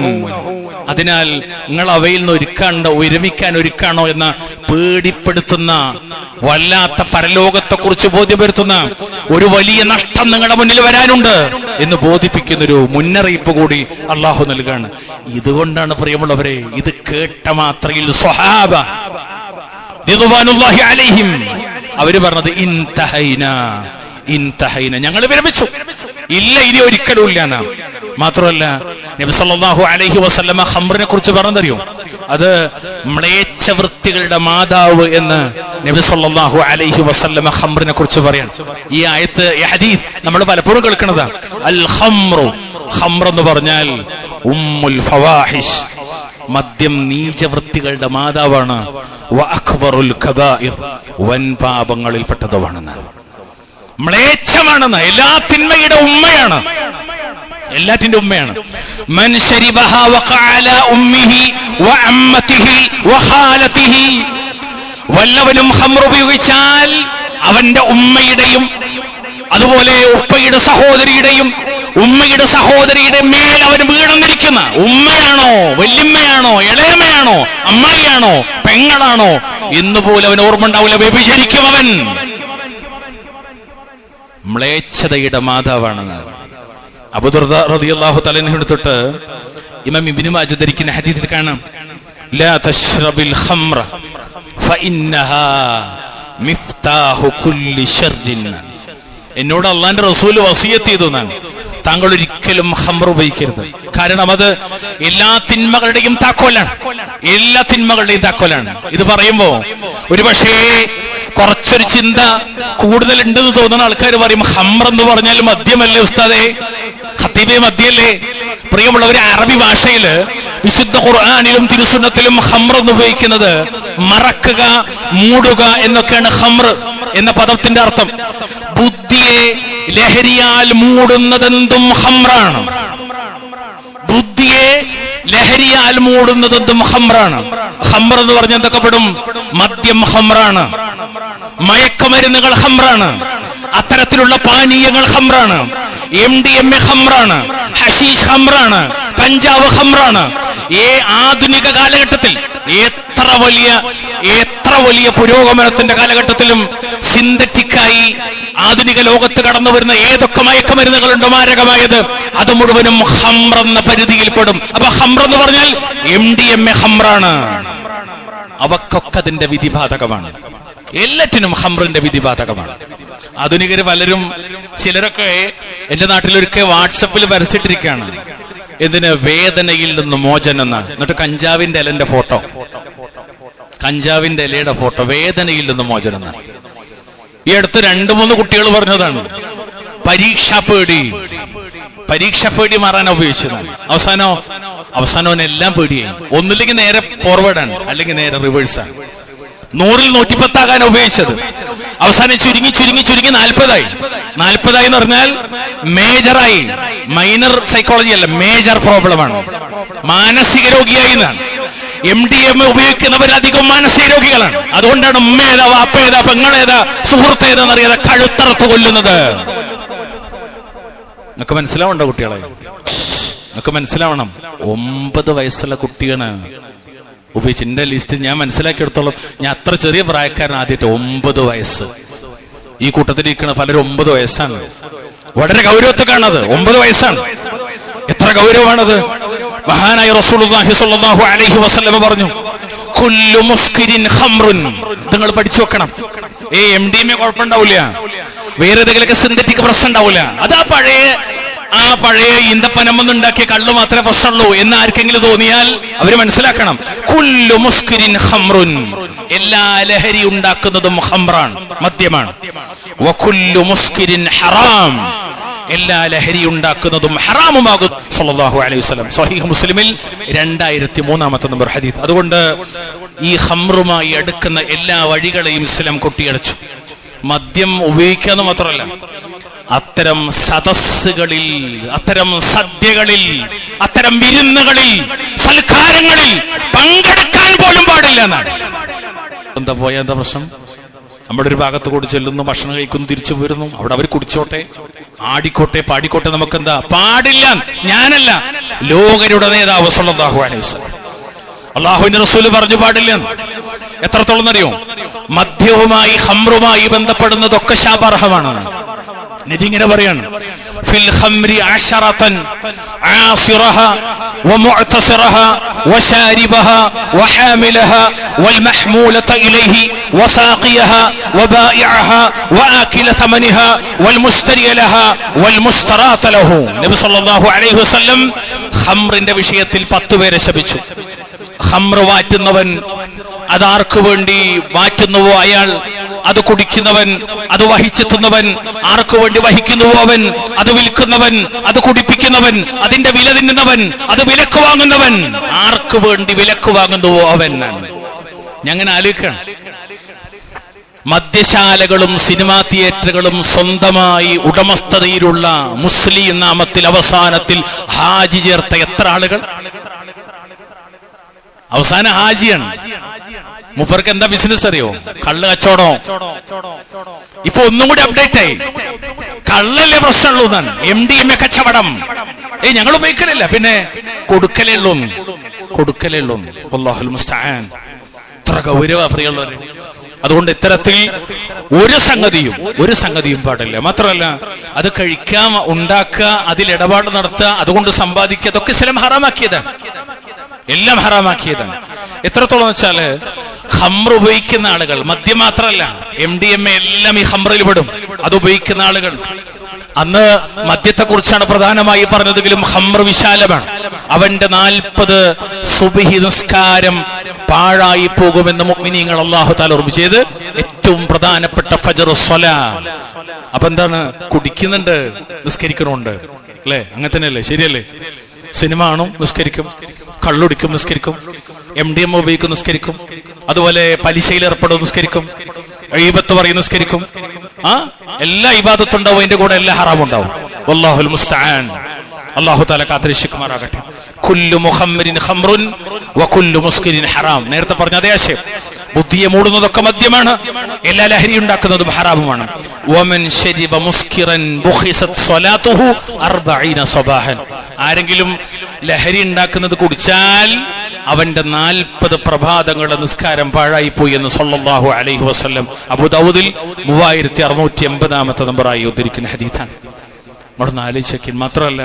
അതിനാൽ നിങ്ങൾ അവയിൽ നിന്ന് ഒരുമിക്കാൻ ഒരുക്കാണോ എന്ന പേടിപ്പെടുത്തുന്ന, വല്ലാത്ത പരലോകത്തെക്കുറിച്ച് ബോധ്യപ്പെടുത്തുന്ന ഒരു വലിയ നഷ്ടം നിങ്ങളുടെ മുന്നിൽ വരാനുണ്ട് എന്ന് ബോധിപ്പിക്കുന്നൊരു മുന്നറിയിപ്പ് കൂടി അള്ളാഹു നൽകുകയാണ്. ഇതുകൊണ്ടാണ് പ്രിയമുള്ളവരെ, ഇത് കേട്ട മാത്രയിൽ സ്വഹാബ റിദ്വാനുല്ലാഹി അലൈഹിം അവര് പറഞ്ഞത് ഇൻതഹൈന, ഞങ്ങൾ വിരമിച്ചു, ഇല്ല ഇനി ഒരിക്കലും ഇല്ല എന്നാ. മാത്രമല്ല നബി സല്ലല്ലാഹു അലൈഹി വസല്ലമ ഖംറിനെ കുറിച്ച് പറഞ്ഞറിയോ, അത് മ്ലേച്ഛ വൃത്തികളുടെ മാതാവ് എന്ന് നബി സല്ലല്ലാഹു അലൈഹി വസല്ലമ ഖംറിനെ കുറിച്ച് പറയാൻ. ഈ ആയത്ത്, ഈ ഹദീസ് നമ്മൾ പലപ്പോഴും കേൾക്കുന്നതാ. അൽ ഖംറു, ഖംർ എന്ന് പറഞ്ഞാൽ ഉമ്മുൽ ഫവാഹിഷ്, മദ്യം നീചവൃത്തികളുടെ മാതാവാണ്. വ അക്ബറുൽ കബായിർ, വൻ പാപങ്ങളിൽപ്പെട്ടതുമാണെന്ന്, മ്ലേച്ഛമാണെന്ന്, എല്ലാ തിന്മയുടെ ഉമ്മയാണ്, എല്ലാറ്റിന്റെ ഉമ്മയാണ്. മൻ ശരിബഹ വഖഅല ഉമ്മിഹി വഅമ്മതിഹി വഖാലതിഹി, വല്ലവനും ഖംർ ഉപയോഗിച്ചാൽ അവന്റെ ഉമ്മയുടെയും അതുപോലെ ഉപ്പയുടെ സഹോദരിയുടെയും ഉമ്മയുടെ സഹോദരിയുടെ മേൽ അവൻ വീണെന്നിരിക്കുന്ന, ഉമ്മയാണോ വല്യമ്മയാണോ ഇളയമ്മയാണോ അമ്മായിയാണോ പെങ്ങളാണോ എന്നുപോലെ അവൻ ഓർമ്മ ഉണ്ടാവില്ല, വ്യഭിചരിക്കും അവൻ. മ്ലേച്ഛതയുടെ മാതാവാണെന്ന് അബൂ ദർദാ റളിയല്ലാഹു തആല അൻഹു തൊട്ട് ഇമാം ഇബ്നു മാജ ധരിക്കുന്ന ഹദീസിൽ കാണാം, ലാ തശ്റബിൽ ഖംറ ഫഇന്നഹാ മിഫ്താഹു കുല്ലി ശർരിൻ. എന്നോട് അല്ലാഹുവിന്റെ റസൂൽ വസിയത്ത് ചെയ്തു, താങ്കൾ ഒരിക്കലും ഖംർ ഉപയോഗിക്കരുത്, കാരണം അത് എല്ലാ തിന്മകളുടെയും താക്കോലാണ്, എല്ലാ തിന്മകളുടെയും താക്കോലാണ്. ഇത് പറയുമ്പോ ഒരുപക്ഷേ കുറച്ചൊരു ചിന്ത കൂടുതൽ ഉണ്ടെന്ന് തോന്നുന്ന ആൾക്കാർ പറയും, ഖംർ എന്ന് പറഞ്ഞാൽ മദ്യമല്ലേ ഉസ്താദേ, ഖതീബേ മദ്യല്ലേ? പ്രിയമുള്ളവരെ, അറബി ഭാഷയില് വിശുദ്ധ ഖുർആനിലും തിരുസുന്നത്തിലും ഖംർ എന്ന് ഉപയോഗിക്കുന്നത് മറക്കുക, മൂടുക എന്നൊക്കെയാണ് ഖംർ എന്ന പദത്തിന്റെ അർത്ഥം. ബുദ്ധിയെ ലഹരിയാൽ മൂടുന്നതെന്തും ഖംറാണ്, ബുദ്ധിയെ ലഹരിയാൽ മൂടുന്നതെന്തും ഖംറാണ്. ഖംർ എന്ന് പറഞ്ഞാൽ എന്തൊക്കെ പെടും? മദ്യം ഖംറാണ്, മയക്കുമരുന്നുകൾ ഖംറാണ്, അത്തരത്തിലുള്ള പാനീയങ്ങൾ ഖംറാണ്, MDMA ഖംറാണ്, ഹശീഷ് ഖംറാണ്, കഞ്ചാവ് ഖംറാണ്. ആധുനിക കാലഘട്ടത്തിൽ എത്ര വലിയ പുരോഗമനത്തിന്റെ കാലഘട്ടത്തിലും സിന്തറ്റിക്കായി ആധുനിക ലോകത്ത് കടന്നു വരുന്ന ഏതൊക്കെ മയക്കുമരുന്നുകളുണ്ടോ മാരകമായത്, അത് മുഴുവനും ഖംർ എന്ന പരിധിയിൽപ്പെടും. അപ്പൊ ഖംർ എന്ന് പറഞ്ഞാൽ MDMA ഖംറാണ്. അവക്കൊക്കെ അതിന്റെ വിധിബാധകമാണ്, എല്ലാറ്റിനും ഖംറിന്റെ വിധിബാധകമാണ്. ആധുനികര് പലരും, ചിലരൊക്കെ എന്റെ നാട്ടിലൊരിക്കൽ വാട്സപ്പിൽ പരസ്യട്ടിരിക്കുകയാണ്, ഇതിന് വേദനയിൽ നിന്ന് മോചനം എന്നാണ്. എന്നിട്ട് കഞ്ചാവിന്റെ ഇലന്റെ ഫോട്ടോ, കഞ്ചാവിന്റെ ഇലയുടെ ഫോട്ടോ, വേദനയിൽ നിന്ന് മോചനം എന്നാണ്. ഈ അടുത്ത് 2-3 കുട്ടികൾ പറഞ്ഞതാണ്, പരീക്ഷാ പേടി മാറാൻ ഉപയോഗിച്ചതാണ്. അവസാനം എല്ലാം പേടിയായി. ഒന്നില്ലെങ്കിൽ നേരെ ഫോർവേഡാണ്, അല്ലെങ്കിൽ നേരെ റിവേഴ്സാണ്. 100-ൽ 110 ആകാൻ ഉപയോഗിച്ചത് അവസാനം ചുരുങ്ങി 40 എന്ന് പറഞ്ഞാൽ മേജറായി. മൈനർ സൈക്കോളജി അല്ല, മേജർ പ്രോബ്ലമാണ്, മാനസിക രോഗിയായി എന്നാണ്. MDMA ഉപയോഗിക്കുന്നവരധികം മാനസിക രോഗികളാണ്. അതുകൊണ്ടാണ് ഉമ്മേതാ വാപ്പേതാ പെങ്ങളേതാ സുഹൃത്തേതാന്നറിയാതെ കഴുത്തറുത്ത് കൊല്ലുന്നത്. നിങ്ങൾക്ക് മനസ്സിലാവണ്ടോ കുട്ടികളെ? നിങ്ങൾക്ക് മനസ്സിലാവണം. 9 വയസ്സുള്ള കുട്ടിയാണ് ഉപയോഗിച്ച്. എന്റെ ലിസ്റ്റ് ഞാൻ മനസ്സിലാക്കിയെടുത്തോളം, ഞാൻ അത്ര ചെറിയ പ്രായക്കാരൻ ആദ്യമായിട്ട് 9 വയസ്സ്. ഈ കൂട്ടത്തിലിരിക്കണ പലരും 9 വയസ്സാണ്. വളരെ ഗൗരവത്തൊക്കെയാണത്. 9 വയസ്സാണ്. എത്ര ഗൗരവമാണത്! മഹാനായ റസൂലുള്ളാഹി സ്വല്ലല്ലാഹു അലൈഹി വസല്ലം പറഞ്ഞു, കുല്ലു മുസ്കിരിൻ ഖംറുൻ. നിങ്ങൾ പഠിച്ചു വെക്കണം. MDMA കുഴപ്പമുണ്ടാവില്ല, വേറെ ഏതെങ്കിലുമൊക്കെ സിന്തറ്റിക് പ്രശ്നം ഉണ്ടാവില്ല. അത് ആ പഴയ ഈന്തപ്പനമെന്നുണ്ടാക്കിയ കള്ളു മാത്രമേ പ്രശ്നമുള്ളൂ എന്ന് ആർക്കെങ്കിലും തോന്നിയാൽ അവര് മനസ്സിലാക്കണം, കുല്ലു മുസ്കിരിൻ ഖംറുൻ, എല്ലാ ലഹരി ഉണ്ടാക്കുന്നതും ഖംറാണ്, മദ്യമാണ്. വകുല്ലു മുസ്കിരിൻ ഹറാം, എല്ലാ ലഹരി ഉണ്ടാക്കുന്നതും ഹറാമുമാകും. സല്ലല്ലാഹു അലൈഹി വസല്ലം സ്വഹീഹ് മുസ്ലിമിൽ 2003 നമ്പർ ഹദീസ്. അതുകൊണ്ട് ഈ ഖംറുമായി അടുക്കുന്ന എല്ലാ വഴികളെയും ഇസ്ലാം കൊട്ടിയടച്ചു. മദ്യം ഉപയോഗിക്കാന്ന് മാത്രമല്ല, അത്തരം സദസ്സുകളിൽ, അത്തരം സദ്യകളിൽ, അത്തരം വിരുന്നുകളിൽ, സൽക്കാരങ്ങളിൽ പങ്കെടുക്കാൻ പോലും പാടില്ല എന്നാണ്. എന്താ പ്രശ്നം? നമ്മുടെ ഒരു ഭാഗത്ത് കൂടി ചെല്ലുന്നു, ഭക്ഷണം കഴിക്കുന്നു, തിരിച്ചു വരുന്നു. അവിടെ അവർ കുടിച്ചോട്ടെ, ആടിക്കോട്ടെ, പാടിക്കോട്ടെ, നമുക്കെന്താ? പാടില്ല. ഞാനല്ല, ലോകരുടെ നേതാവ് സ്വല്ലല്ലാഹു അലൈഹി വസല്ലം അള്ളാഹുവിന്റെ റസൂല് പറഞ്ഞു പാടില്ല. എത്രത്തോളം അറിയോ? മദ്യവുമായി ഖംറുമായി ബന്ധപ്പെടുന്നതൊക്കെ ശാപർഹമാണ്. നബി ഇങ്ങനെ പറയാണ്, ഫിൽ ഖംരി അശറതൻ ആസിറഹ വമുഅതസിറഹ വശാരിബഹ വഹാമിലഹ വൽമഹ്മൂലത ഇലൈഹി വസാഖിയഹ വബായിഅഹ വആകില തമനിഹ വൽമുസ്തരിയ ലഹ വൽമുസ്തറാത ലഹു. നബി സല്ലല്ലാഹു അലൈഹി വസല്ലം ഖംറിന്റെ വിഷയത്തിൽ 10 പേരെ ശപിച്ചു. ഖംർ വാറ്റുന്നവൻ, അതാർക്കു വേണ്ടി വാറ്റുന്നുവോ അയാൾ, അത് കുടിക്കുന്നവൻ, അത് വഹിച്ചെത്തുന്നവൻ, ആർക്കു വേണ്ടി വഹിക്കുന്നുവോ അവൻ, അത് വിൽക്കുന്നവൻ, അത് കുടിപ്പിക്കുന്നവൻ, അതിന്റെ വില തിന്നുന്നവൻ, അത് വിലക്ക് വാങ്ങുന്നവൻ, ആർക്കു വേണ്ടി വിലക്ക് വാങ്ങുന്നുവോ അവൻ. ഞങ്ങനെ ആലോചിക്കണം. മദ്യശാലകളും സിനിമാ തിയേറ്ററുകളും സ്വന്തമായി ഉടമസ്ഥതയിലുള്ള മുസ്ലിം നാമത്തിൽ അവസാനത്തിൽ ഹാജി ചേർത്ത എത്ര ആളുകൾ? അവസാന ഹാജിയാണ്. മൂപ്പർക്ക് എന്താ ബിസിനസ് അറിയോ? കള്ള് കച്ചവടം. ഇപ്പൊ ഒന്നും കൂടി അപ്ഡേറ്റ് ആയി. കള്ളല്ലേ പ്രശ്നമുള്ളൂ എന്നാണ്. MDMA കച്ചവടം. ഞങ്ങൾ ഉപയോഗിക്കലില്ല, പിന്നെ കൊടുക്കലേ ഉള്ളൂ. അല്ലാഹുൽ മുസ്തആൻ. എത്ര ഗൗരവ പ്രിയമുള്ളവരെ. അതുകൊണ്ട് ഇത്തരത്തിൽ ഒരു സംഗതിയും പാടില്ല. മാത്രമല്ല, അത് കഴിക്കാൻ, ഉണ്ടാക്കുക, അതിൽ ഇടപാട് നടത്തുക, അതുകൊണ്ട് സമ്പാദിക്കുക, അതൊക്കെ ഇസ്ലാം ഹറാമാക്കിയതാണ്. എല്ലാം ഹറാമാക്കിയതാണ്. എത്രത്തോളം വെച്ചാല് ഖംർ ഉപയോഗിക്കുന്ന ആളുകൾ, മദ്യം മാത്രമല്ല, MDMA എല്ലാം ഈ ഖംറിൽ പെടും. അത് ഉപയോഗിക്കുന്ന ആളുകൾ. അന്ന് മദ്യത്തെ കുറിച്ചാണ് പ്രധാനമായി പറഞ്ഞതെങ്കിലും ഖംർ വിശാലമാണ്. അവന്റെ 40 സുബ്ഹി നിസ്കാരം പാഴായി പോകുമെന്ന് മുഅ്മിനീങ്ങൾ അല്ലാഹു തആല ഉറപ്പ് ചെയ്ത് ഏറ്റവും പ്രധാനപ്പെട്ട ഫജ്ർ സ്വലാ. അപ്പൊ എന്താണ്? കുടിക്കുന്നുണ്ട്, നിസ്കരിക്കണമുണ്ട്, അല്ലേ? അങ്ങനെ തന്നെയല്ലേ? ശരിയല്ലേ? സിനിമ കാണും, നിസ്കരിക്കും. കള്ളുടിക്കും, നിസ്കരിക്കും. MDMA ഉപയോഗിക്കും, നിസ്കരിക്കും. അതുപോലെ പലിശയിൽ ഏർപ്പെടും, നിസ്കരിക്കും. ഈബത്ത് പറയും, നിസ്കരിക്കും. എല്ലാ ഇബാദത്തുണ്ടാവും, അതിന്റെ കൂടെ എല്ലാ ഹറാമുണ്ടാവും. വല്ലാഹുൽ മുസ്തആൻ. അല്ലാഹു തആല കാത്തിരക്ഷിക്കുമാറാകട്ടെ. കുല്ലു മുഖമ്മരിൻ ഖംറുൻ വകുല്ലു മുസ്കിരിൻ ഹറാം. നേരത്തെ പറഞ്ഞ അതേ ആശയം. ബുദ്ധിയെ മൂടുന്നതൊക്കെ മദ്യമാണ്, എല്ലാ ലഹരി ഉണ്ടാക്കുന്നതും ഹറാമുമാണ്. വമൻ ശരിബ മുസ്കിറൻ ബുഖിസത് സ്വലാത്തുഹു 40 സബാഹൻ. ആരെങ്കിലും ലഹരി ഉണ്ടാക്കുന്നത് കുടിച്ചാൽ അവന്റെ 40 പ്രഭാതങ്ങളുടെ നിസ്കാരം പാഴായി പോയി എന്ന് സല്ലല്ലാഹു അലൈഹി വസല്ലം അബൂ ദാവൂദിൽ 3680 നമ്പറായി ഉദ്ധരിക്കുന്ന ഹദീസാണ്. അവിടെ ആലോചിക്കാൻ മാത്രമല്ല,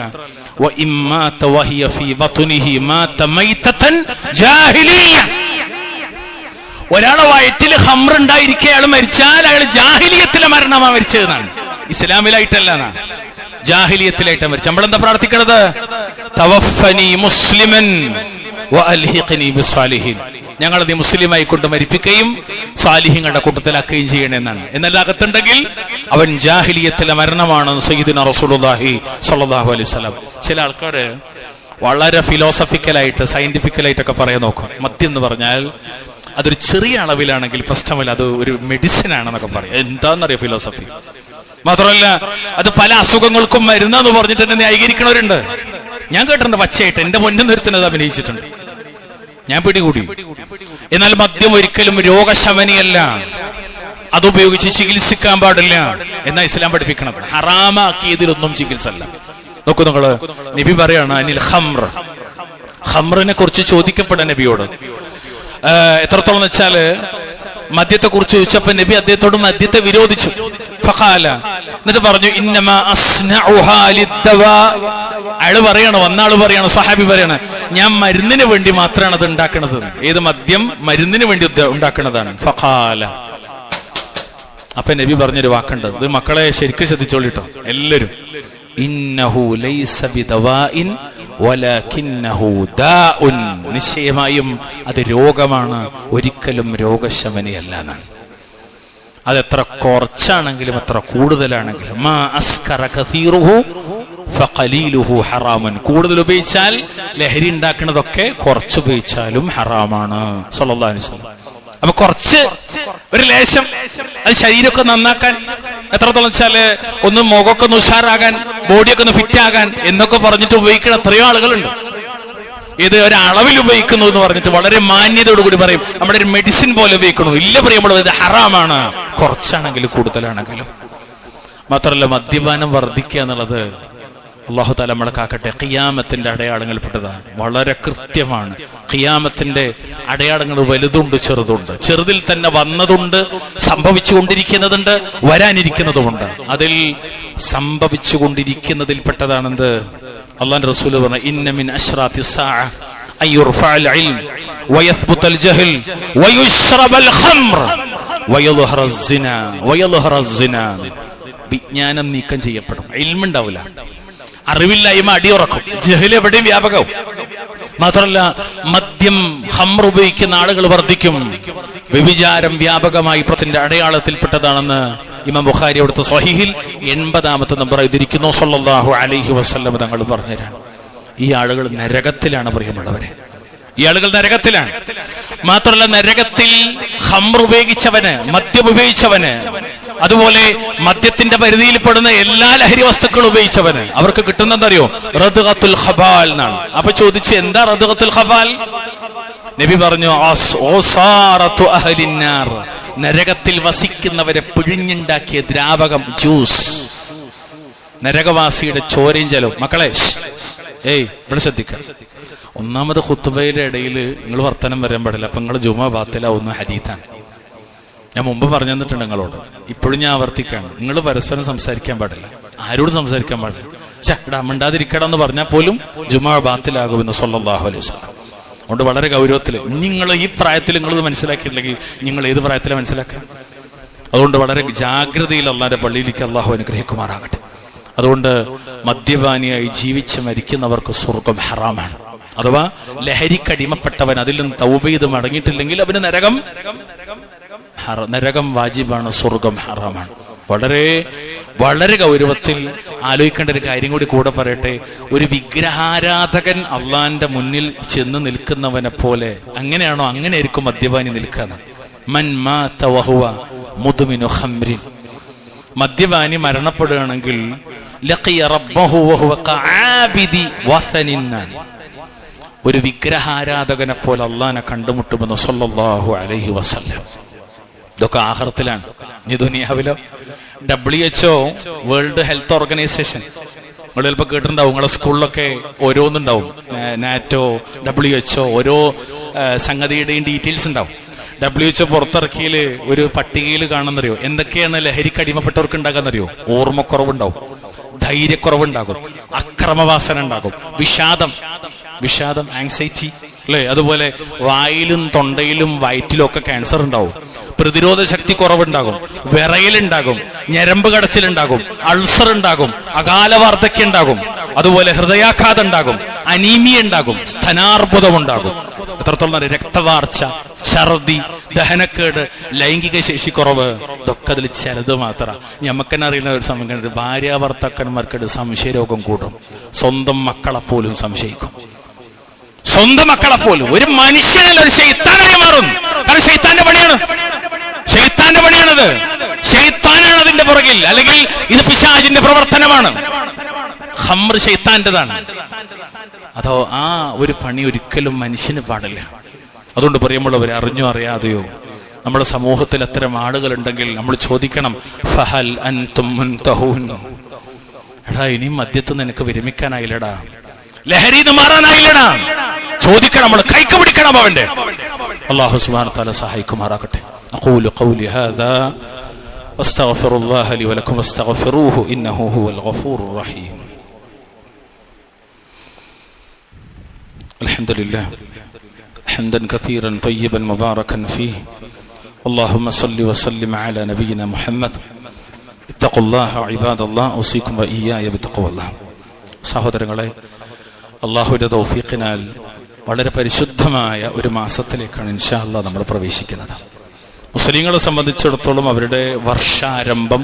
ഒരാളെ വയറ്റിൽ ഖംർ ഉണ്ടായിരിക്കെ അയാൾ മരിച്ചാൽ അയാൾ ജാഹിലിയത്തിലെ മരണമാണ് മരിച്ചതെന്നാണ്. ഇസ്ലാമിലായിട്ടല്ല, ജാഹിലിയത്തിലായിട്ടാണ് മരിച്ചത്. നമ്മളെന്താ പ്രാർത്ഥിക്കണത്? തവഫനി മുസ്ലിമൻ വഅൽഹിഖ്നി ബിസ്സാലിഹീൻ. ഞങ്ങളത് മുസ്ലിമായി കൊണ്ട് മരിപ്പിക്കുകയും സാലിഹീങ്ങളുടെ കൂട്ടത്തിലാക്കുകയും ചെയ്യണമെന്നാണ്. എന്നാൽ അകത്തുണ്ടെങ്കിൽ അവൻ ജാഹിലിയത്തിലെ മരണമാണെന്ന് സയ്യിദുനാ റസൂലുള്ളാഹി സ്വല്ലല്ലാഹു അലൈഹി വസല്ലം. ചില ആൾക്കാര് വളരെ ഫിലോസഫിക്കലായിട്ട്, സയന്റിഫിക്കലായിട്ടൊക്കെ പറയാൻ നോക്കും. മദ്യം എന്ന് പറഞ്ഞാൽ അതൊരു ചെറിയ അളവിലാണെങ്കിൽ പ്രശ്നമില്ല, അത് ഒരു മെഡിസിൻ ആണെന്നൊക്കെ പറയും. എന്താണെന്നറിയോ ഫിലോസഫി? മാത്രമല്ല, അത് പല അസുഖങ്ങൾക്കും മരുന്നെന്ന് പറഞ്ഞിട്ട് തന്നെ ന്യായീകരിക്കണവരുണ്ട്. ഞാൻ കേട്ടിട്ടുണ്ട്, പച്ചയായിട്ട് എന്റെ മുന്നിൽ നിർത്തുന്നത് അഭിനയിച്ചിട്ടുണ്ട്, ഞാൻ പിടികൂടി. എന്നാൽ മദ്യം ഒരിക്കലും രോഗശമനിയല്ല, അതുപയോഗിച്ച് ചികിത്സിക്കാൻ പാടില്ല എന്നാ ഇസ്ലാം പഠിപ്പിക്കണത്. ഹറാമാക്കിയതിലൊന്നും ചികിത്സ അല്ല. നോക്കൂ നിങ്ങള്, നബി പറയാണ് അനിൽ ഖംർ. ഖംറിനെ കുറിച്ച് ചോദിക്കപ്പെട്ട നബിയോട് എത്രത്തോളം വെച്ചാല് മദ്യത്തെ കുറിച്ച് ചോദിച്ചപ്പോ നബി അദ്ദേഹത്തോട് മദ്യത്തെ വിരോധിച്ചു. ഫഖാല, എന്നിട്ട് പറഞ്ഞു ഇന്നമാ അസ്നഉഹാ ലിദ്ദവാ. അയാള് പറയണോ, വന്നാള് പറയണോ, സ്വഹാബി പറയണ, ഞാൻ മരുന്നിന് വേണ്ടി മാത്രമാണ് അത് ഉണ്ടാക്കുന്നത്. ഏത് മദ്യം? മരുന്നിന് വേണ്ടി ഉണ്ടാക്കുന്നതാണ്. ഫഖാല, അപ്പൊ നബി പറഞ്ഞൊരു വാക്കുണ്ട്, ഇത് മക്കളെ ശരിക്കും ശ്രദ്ധിച്ചോളിട്ടോ എല്ലാരും. ഇന്നഹു ലൈസ ബിദവാഇൻ വലകിന്നഹു ദാഉൻ. നിശ്ചയമായും അത് രോഗമാണ്, ഒരിക്കലും രോഗശമനിയല്ല എന്നാണ്. അതെത്ര കുറച്ചാണെങ്കിലും എത്ര കൂടുതലാണെങ്കിലും മാ അസ്കറ കസീറുഹു ഫഖലീലുഹു ഹറാമൻ. കൂടുതൽ ഉപയോഗിച്ചാൽ ലഹരി ഉണ്ടാക്കുന്നതൊക്കെ കുറച്ച് ഉപയോഗിച്ചാലും ഹറാമാണ് സല്ലല്ലാഹു അലൈഹി വസല്ലം. അപ്പൊ കുറച്ച്, ഒരു ലേശം, അത് ശരീരമൊക്കെ നന്നാക്കാൻ, എത്രത്തോളം വെച്ചാല് ഒന്ന് മുഖമൊക്കെ ഒന്ന് ഉഷാറാകാൻ, ബോഡിയൊക്കെ ഒന്ന് ഫിറ്റ് ആകാൻ എന്നൊക്കെ പറഞ്ഞിട്ട് ഉപയോഗിക്കുന്ന എത്രയോ ആളുകളുണ്ട്. ഇത് ഒരളവിൽ ഉപയോഗിക്കുന്നു എന്ന് പറഞ്ഞിട്ട് വളരെ മാന്യതയോടുകൂടി പറയും നമ്മുടെ ഒരു മെഡിസിൻ പോലെ ഉപയോഗിക്കണു. ഇല്ല, പറയുമ്പോൾ ഇത് ഹറാമാണ്, കുറച്ചാണെങ്കിലും കൂടുതലാണെങ്കിലും. മാത്രമല്ല മദ്യപാനം വർദ്ധിക്കുക എന്നുള്ളത് അല്ലാഹു തആല നമ്മളെ കാക്കട്ടെ, ഖിയാമത്തിന്റെ അടയാളങ്ങളിൽപ്പെട്ടതാണ്. വളരെ കൃത്യമാണ്. ഖിയാമത്തിന്റെ അടയാളങ്ങൾ വലുതുണ്ട് ചെറുതുണ്ട്. ചെറുതിൽ തന്നെ വന്നതുണ്ട്, സംഭവിച്ചുകൊണ്ടിരിക്കുന്നതുണ്ട്, വരാനിരിക്കുന്നതുമുണ്ട്. അതിൽ സംഭവിച്ചുകൊണ്ടിരിക്കുന്നതിൽപ്പെട്ടതാണെന്ത് അല്ലാഹുവിന്റെ റസൂൽ പറഞ്ഞു, ഇന്ന മിൻ അശ്റാത്തി സ്സാഅ അയ്യുർഫഅൽ ഇൽം വയസ്ബുതൽ ജഹൽ വയുശ്റബൽ ഖംർ വയദ്ഹറസ് സിനാ വയദ്ഹറസ് സിനാ. വിജ്ഞാനം നീക്കം ചെയ്യപ്പെടും, ഇൽമുണ്ടാവില്ല, അറിവില്ലായ്മ അടിയുറക്കും, ജഹൽ എവിടെയും വ്യാപകവും. മാത്രമല്ല മദ്യം ഖംർ ഉപയോഗിക്കുന്ന ആളുകൾ വർദ്ധിക്കും, വ്യഭിചാരം വ്യാപകമായി പ്രത്തിന്റെ അടയാളത്തിൽപ്പെട്ടതാണെന്ന് ഇമാം ബുഖാരി അവിടുത്തെ സ്വഹീഹിൽ 80-ാമത്തെ നമ്പർ എഴുതിയിരിക്കുന്നു. സല്ലല്ലാഹു അലൈഹി വസല്ലം തങ്ങൾ പറഞ്ഞുതരാൻ, ഈ ആളുകൾ നരകത്തിലാണ് പ്രിയമുള്ളവരെ, ഈ ആളുകൾ നരകത്തിലാണ്. മാത്രമല്ല നരകത്തിൽ ഖംർ ഉപയോഗിച്ചവന്, മദ്യം ഉപയോഗിച്ചവന്, അതുപോലെ മദ്യത്തിന്റെ പരിധിയിൽപ്പെടുന്ന എല്ലാ ലഹരി വസ്തുക്കളും ഉപയോഗിച്ചവന് അവർക്ക് കിട്ടുന്നതറിയോ? റദ്ഗത്തുൽ ഖബാൽ എന്നാണ്. അപ്പൊ ചോദിച്ചു, എന്താ റദ്ഗത്തുൽ ഖബാൽ? നബി പറഞ്ഞു, ഓസാറത്തു അഹ്ലിന്നാർ, നരകത്തിൽ വസിക്കുന്നവരെ പിഴിഞ്ഞുണ്ടാക്കിയ ദ്രാവകം, ജ്യൂസ്, നരകവാസിയുടെ ചോരയും ജലവും. മക്കളെ ഇവിടെ ശ്രദ്ധിക്കാം. ഒന്നാമത് ഖുത്ബയുടെ ഇടയിൽ നിങ്ങൾ വർത്തനം വരാൻ പാടില്ല, അപ്പൊ നിങ്ങൾ ജുമാ ബാത്തിലാവുന്ന ഹദീത്താണ്. ഞാൻ മുമ്പ് പറഞ്ഞു തന്നിട്ടുണ്ട് നിങ്ങളോട്, ഇപ്പോഴും ഞാൻ ആവർത്തിക്കാണ്, നിങ്ങൾ പരസ്പരം സംസാരിക്കാൻ പാടില്ല, ആരോട് സംസാരിക്കാൻ പാടില്ല. മിണ്ടാതിരിക്കട എന്ന് പറഞ്ഞാൽ പോലും ജുമാ ബാത്തിലാകുമെന്ന് സ്വല്ലല്ലാഹു അലൈഹി വസല്ലം. അതുകൊണ്ട് വളരെ ഗൗരവത്തിൽ, നിങ്ങൾ ഈ പ്രായത്തിൽ നിങ്ങളിത് മനസ്സിലാക്കിയിട്ടില്ലെങ്കിൽ നിങ്ങൾ ഏത് പ്രായത്തിലാണ് മനസ്സിലാക്കുക? അതുകൊണ്ട് വളരെ ജാഗ്രതയിൽ അള്ളാന്റെ പള്ളിയിലേക്ക് അള്ളാഹു അനുഗ്രഹിക്കുമാറാകട്ടെ. അതുകൊണ്ട് മദ്യപാനിയായി ജീവിച്ച് മരിക്കുന്നവർക്ക് സ്വർഗം ഹറാമാണ്. അഥവാ ലഹരിക്കടിമപ്പെട്ടവൻ അതിൽ നിന്ന് തൗബ ചെയ്ത് മടങ്ങിയിട്ടില്ലെങ്കിൽ അവന് നരകം വാജിബാണ്, സ്വർഗം ഹറാമാണ്. വളരെ വളരെ ഗൗരവത്തിൽ ആലോചിക്കേണ്ട ഒരു കാര്യം കൂടെ പറയട്ടെ. ഒരു വിഗ്രഹാരാധകൻ അള്ളാന്റെ മുന്നിൽ ചെന്ന് നിൽക്കുന്നവനെ പോലെ അങ്ങനെയാണോ? അങ്ങനെയായിരിക്കും മദ്യപാനി നിൽക്കുക. മൻ മാത വഹുവ മുദ്മിനു ഖംറിൻ, മദ്യപാനി മരണപ്പെടുകയാണെങ്കിൽ ലഖിയ റബ്ബഹു വഹുവ കആബിദി വസനിൻ, ഒരു വിഗ്രഹാരാധകനെ പോലെ അള്ളാനെ കണ്ടുമുട്ടുമെന്ന് സ്വല്ലല്ലാഹു അലൈഹി വസല്ലം. ഇതൊക്കെ ആഖിറത്തിലാണ്. ഈ ദുനിയാവിലോ? WHO, വേൾഡ് ഹെൽത്ത് ഓർഗനൈസേഷൻ, നിങ്ങൾ ചിലപ്പോൾ കേട്ടിട്ടുണ്ടാവും, നിങ്ങളെ സ്കൂളിലൊക്കെ ഓരോന്നുണ്ടാവും. നാറ്റോ, WHO, ഓരോ സംഗതിയുടെയും ഡീറ്റെയിൽസ് ഉണ്ടാവും. WHO പുറത്തിറക്കിയില് ഒരു പട്ടികയിൽ കാണുന്നറിയോ എന്തൊക്കെയാണ് ലഹരിക്ക് അടിമപ്പെട്ടവർക്ക് ഉണ്ടാകാന്നറിയോ? ഓർമ്മക്കുറവുണ്ടാവും, ധൈര്യക്കുറവുണ്ടാകും, അക്രമവാസന ഉണ്ടാകും, വിഷാദം, ആങ്സൈറ്റി, അല്ലെ? അതുപോലെ വായിലും തൊണ്ടയിലും വയറ്റിലും ഒക്കെ ക്യാൻസർ ഉണ്ടാവും, പ്രതിരോധ ശക്തി കുറവുണ്ടാകും, വിറയലുണ്ടാകും, ഞരമ്പ് കടച്ചിലുണ്ടാകും, അൾസർ ഉണ്ടാകും, അകാല വാർദ്ധക്യം ഉണ്ടാകും, അതുപോലെ ഹൃദയാഘാതം ഉണ്ടാകും, അനീമിയ ഉണ്ടാകും, സ്തനാർബുദം ഉണ്ടാകും. എത്രത്തോളം രക്തവാർച്ച, ഛർദി, ദഹനക്കേട്, ലൈംഗിക ശേഷി കുറവ്, ഇതൊക്കെ അതിൽ ചിലത് മാത്രം. ഞമ്മക്കെന്നെ അറിയുന്ന ഒരു സമയം, ഭാര്യാഭർത്താക്കന്മാർക്കിടെ സംശയരോഗം കൂടും, സ്വന്തം മക്കളെ പോലും സംശയിക്കും, സ്വന്തം മക്കളെ പോലും. ഒരു മനുഷ്യനല്ല, ഒരു ശൈത്താനായി മാറും. കാരണം ശൈത്താന്റെ പണിയാണത്. ശൈത്താനാണ് അതിന്റെ പുറകിൽ, അല്ലെങ്കിൽ ഇത് പിശാചിന്റെ പ്രവർത്തനമാണ്. ഖംർ ശൈത്താന്റെതാണ്. അതോ ആ ഒരു പണി ഒരിക്കലും മനുഷ്യന് പാടില്ല. അതുകൊണ്ട് പറയുമ്പോഴവരെ അറിഞ്ഞോ അറിയാതെയോ നമ്മുടെ സമൂഹത്തിൽ അത്തരം ആളുകൾ ഉണ്ടെങ്കിൽ നമ്മൾ ചോദിക്കണം, ഫഹൽ അൻതും മുൻതഹൂൻ, എടാ ഇനിയും മദ്യത്തിൽ നിനക്ക് വിരമിക്കാനായില്ലടാ, ലഹരിന്ന് മാറാനായില്ലടാ. ചോദിക്കണം, നമ്മൾ കൈക്ക് പിടിക്കണം അവന്റെ. അല്ലാഹു സുബ്ഹാനഹു വ തആല സഹായിക്കുമാറാകട്ടെ. അഖൂലു ഖൗലി ഹാദാ വസ്തഗ്ഫിറുല്ലാഹ ലി വലക്കും വസ്തഗ്ഫിറൂഹു ഇന്നഹു ഹുവൽ ഗഫൂറുർ റഹീം. അൽഹംദുലില്ലാഹ് ഹംദൻ കസീറൻ തയ്യിബൻ മുബാറകൻ ഫീഹി. അല്ലാഹുമ്മ സ്വല്ലി വസല്ലിം അലാ നബിയിനാ മുഹമ്മദ്. ഇത്തഖുല്ലാഹ ഇബാദല്ലാഹ് ഉസീകും വഇയ്യായ ബിത്തഖ്വല്ലാഹ്. സഹോദരങ്ങളെ, അല്ലാഹുവിന്റെ തൗഫീഖിനാൽ വളരെ പരിശുദ്ധമായ ഒരു മാസത്തിലേക്കാണ് ഇൻഷാ അല്ലാഹ് നമ്മൾ പ്രവേശിക്കുന്നത്. മുസ്ലിങ്ങളെ സംബന്ധിച്ചിടത്തോളം അവരുടെ വർഷാരംഭം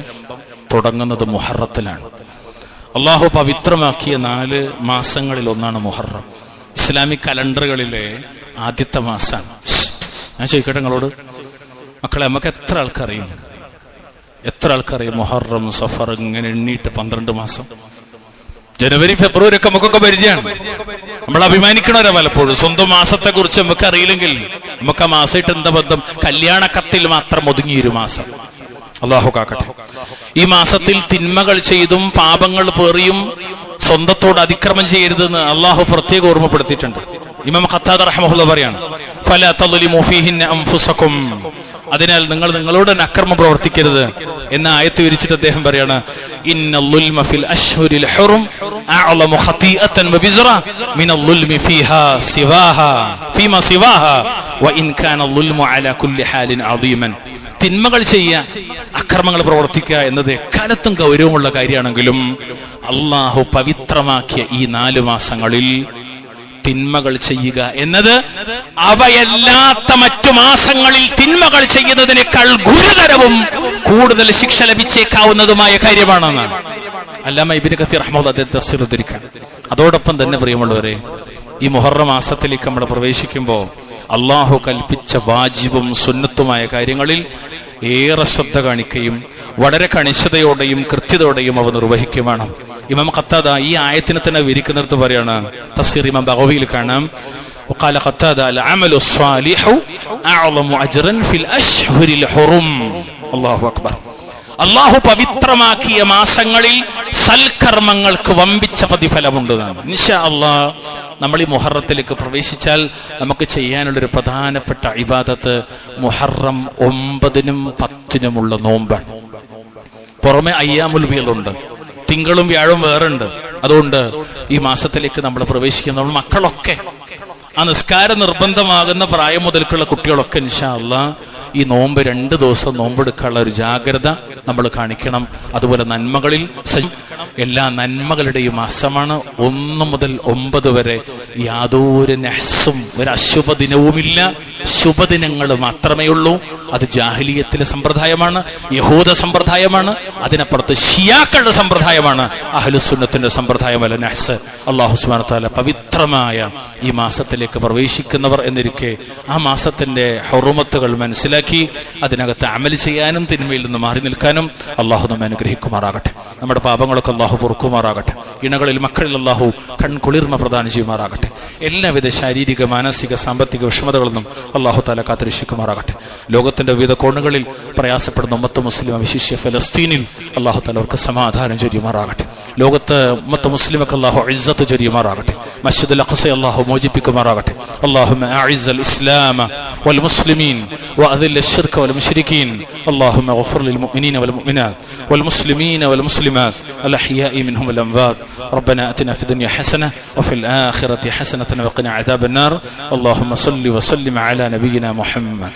തുടങ്ങുന്നത് മുഹറത്തിലാണ്. അള്ളാഹു പവിത്രമാക്കിയ 4 മാസങ്ങളിൽ ഒന്നാണ് മുഹറം. ഇസ്ലാമിക് കലണ്ടറുകളിലെ ആദ്യത്തെ മാസമാണ്. ഞാൻ ചോദിക്കട്ടെ നിങ്ങളോട്, മക്കളെ, നമുക്ക് എത്ര ആൾക്കറിയും മുഹറം, സഫർ, ഇങ്ങനെ എണ്ണീട്ട് 12 മാസം. ജനുവരി, ഫെബ്രുവരി ഒക്കെ നമുക്കൊക്കെ പരിചയമാണ്. നമ്മൾ അഭിമാനിക്കണവരാ പലപ്പോഴും. സ്വന്തം മാസത്തെ കുറിച്ച് നമുക്ക് അറിയില്ലെങ്കിൽ നമുക്ക് ആ മാസമായിട്ട് എന്താ ബന്ധം? കല്യാണ കത്തിൽ മാത്രം ഒതുങ്ങിയൊരു മാസം. അള്ളാഹു കാക്കട്ടെ. ഈ മാസത്തിൽ തിന്മകൾ ചെയ്തും പാപങ്ങൾ പേറിയും സ്വന്തത്തോട് അതിക്രമം ചെയ്യരുതെന്ന് അള്ളാഹു പ്രത്യേകം ഓർമ്മപ്പെടുത്തിയിട്ടുണ്ട്. ഇമാം ഖത്താദ റഹ്മഹുല്ലാഹ് പറയാണ്, ഫലാ തളിമു ഫീഹിന്ന അൻഫുസകും, അതിനാൽ നിങ്ങൾ നിങ്ങളോട് തന്നെ അക്രമം പ്രവർത്തിക്കരുത് എന്ന ആയത്ത് വിരിച്ചിട്ട് അദ്ദേഹം പറയാണ്, ഇന്നൽ ളുൽമ ഫിൽ അശ്ഹുരിൽ ഹുറും അഅ്ളമു ഖതീഅതൻ വവിസ്റ മിനൽ ളുൽമി ഫീഹാ ഫീമാ സിവാഹാ വഇൻ കാന ളുൽമു അലാ കുല്ലി ഹാലിൻ അദീമൻ. തിന്മകൾ ചെയ്യുക, അക്രമങ്ങൾ പ്രവർത്തിക്കുക എന്നത് എക്കാലത്തും ഗൗരവമുള്ള കാര്യമാണെങ്കിലും അള്ളാഹു പവിത്രമാക്കിയ ഈ 4 മാസങ്ങളിൽ തിന്മകൾ ചെയ്യുക എന്നത് അവയല്ലാത്ത മറ്റു മാസങ്ങളിൽ തിന്മകൾ ചെയ്യുന്നതിനേക്കാൾ ഗുരുതരവും കൂടുതൽ ശിക്ഷ ലഭിച്ചേക്കാവുന്നതുമായ കാര്യമാണെന്നാണ് അല്ലാമ ഇബ്നു കസീർ റഹ്മത്തുള്ളാഹി തഫ്സീർ ഉദ്ധരിക്കാൻ. അതോടൊപ്പം തന്നെ പ്രിയമുള്ളവരെ, ഈ മുഹറം മാസത്തിലേക്ക് നമ്മൾ പ്രവേശിക്കുമ്പോൾ അള്ളാഹു കൽപ്പിച്ച വാജിബും സുന്നത്തുമായ കാര്യങ്ങളിൽ ഏറെ ശ്രദ്ധ കാണിക്കുകയും വളരെ കണിശതയോടെയും കൃത്യതയോടെയും അവ നിർവഹിക്കുകയും വേണം. ഇമാം ഖത്താദ ഈ ആയത്തിനെ തന്നെ വിവരിക്കുന്നിടത്ത് പറയാണ്, തഫ്സീർ ഇമാം ബഗവിയിൽ കാണാം, وقال قتادة العمل الصالح أعظم أجرا في الأشهر الحرم. الله أكبر. അള്ളാഹു പവിത്രമാക്കിയ മാസങ്ങളിൽ സൽക്കർമ്മങ്ങൾക്ക് വമ്പിച്ച പ്രതിഫലമുണ്ടെന്നാണ്. ഇൻഷാ അല്ലാഹ് നമ്മൾ ഈ മുഹറത്തിലേക്ക് പ്രവേശിച്ചാൽ നമുക്ക് ചെയ്യാനുള്ളൊരു പ്രധാനപ്പെട്ട ഇബാദത്ത് മുഹറം 9-നും 10-നുമുള്ള നോമ്പാണ്. പുറമെ അയ്യാമുൽ ബീളുണ്ട്, തിങ്കളും വ്യാഴവും വേറുണ്ട്. അതുകൊണ്ട് ഈ മാസത്തിലേക്ക് നമ്മൾ പ്രവേശിക്കുന്ന നമ്മൾ മക്കളൊക്കെ, ആ നിസ്കാരം നിർബന്ധമാകുന്ന പ്രായം മുതൽക്കുള്ള കുട്ടികളൊക്കെ ഇൻഷാ അല്ലാഹ് ഈ നോമ്പ് 2 ദിവസം നോമ്പെടുക്കാനുള്ള ഒരു ജാഗ്രത നമ്മൾ കാണിക്കണം. അതുപോലെ നന്മകളിൽ എല്ലാ നന്മകളുടെയും മാസമാണ്. 1 മുതൽ 9 വരെ യാതൊരു നഹ്സും ഒരു അശുഭ ദിനവുമില്ല, ശുഭദിനങ്ങൾ മാത്രമേ ഉള്ളൂ. അത് ജാഹിലിയത്തിലെ സമ്പ്രദായമാണ്, യഹൂദ സമ്പ്രദായമാണ്, അതിനപ്പുറത്ത് ഷിയാക്കളുടെ സമ്പ്രദായമാണ്, അഹ്ലുസുന്നത്തിന്റെ സമ്പ്രദായമല്ല നഹ്സ്. അല്ലാഹു സുബ്ഹാനഹു വ തആല പവിത്രമായ ഈ മാസത്തിലേക്ക് പ്രവേശിക്കുന്നവർ എന്നിരിക്കെ ആ മാസത്തിന്റെ ഹുറുമത്തുകൾ മനസ്സിലാക്കി അതിനകത്ത് അമൽ ചെയ്യാനും തിന്മയിൽ നിന്ന് മാറി നിൽക്കാനും അള്ളാഹു നമ്മെ അനുഗ്രഹിക്കുമാറാകട്ടെ. നമ്മുടെ പാപങ്ങളൊക്കെ അള്ളാഹു പൊറുക്കുമാറാകട്ടെ. ഇണകളിൽ മക്കളിൽ അള്ളാഹു കൺകുളിർമ പ്രദാനം ചെയ്യുമാറാകട്ടെ. എല്ലാവിധ ശാരീരിക മാനസിക സാമ്പത്തിക വിഷമതകളിൽ നിന്നും അള്ളാഹു തആല കാത്തുരക്ഷിക്കുമാറാകട്ടെ. ലോകത്തിന്റെ വിവിധ കോണുകളിൽ പ്രയാസപ്പെടുന്ന ഉമ്മത്ത് മുസ്ലിം, വിശിഷ്യ ഫലസ്തീനിൽ അള്ളാഹു തആല അവർക്ക് സമാധാനം ചൊരിയുമാറാകട്ടെ. ലോകത്ത് ഉമ്മത്ത് മുസ്ലിമക്ക് അള്ളാഹു ഇസ്സത്ത് ചൊരിയുമാറാകട്ടെ. മസ്ജിദുൽ അഖ്സ അള്ളാഹു മോചിപ്പിക്കുമാറാകട്ടെ. اللهم أعز الإسلام والمسلمين وأذل الشرك والمشركين. اللهم اغفر للمؤمنين والمؤمنات والمسلمين والمسلمات الأحياء منهم والأموات. ربنا آتنا في الدنيا حسنة وفي الآخرة حسنة وقنا عذاب النار. اللهم صل وسلم على نبينا محمد.